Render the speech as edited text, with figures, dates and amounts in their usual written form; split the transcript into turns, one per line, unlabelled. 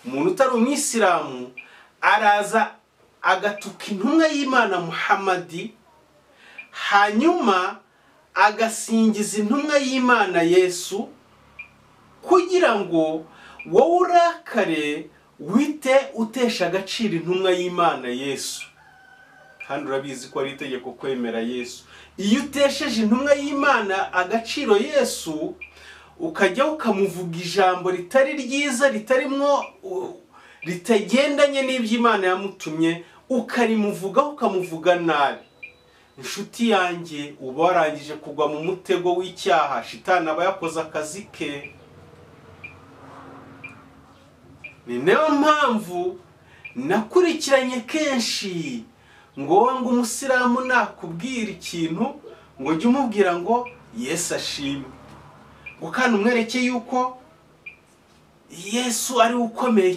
umuntu utari umwisilamu araza agatuka intumwa y'Imana Muhammadi, hanyuma agasingiza intumwa y'Imana Yesu, kugira ngo wowe urakare wite utesha agaciro intumwa y'Imana Yesu. Kandi urabizi ko ari itegeko kwemera Yesu. Iyo utesheje intumwa y'Imana agaciro Yesu, ukajya ukamuvuga ijambo ritari ryiza, ritarimwo ritagendanye n'iby'Imana yamutumye, ukarimuvuga ukamuvuga nabi, inshuti yanjye uba warangije kugwa mu mutego w'icyaha. Shitani aba yakoze akazi ke. Ni nayo mpamvu nakurikiranye kenshi ngo umusilamu nakubwira ikintu ngo jye umubwira ngo Yesu ashimwe, ngo kandi umwereke yuko Yesu ari ukomeye.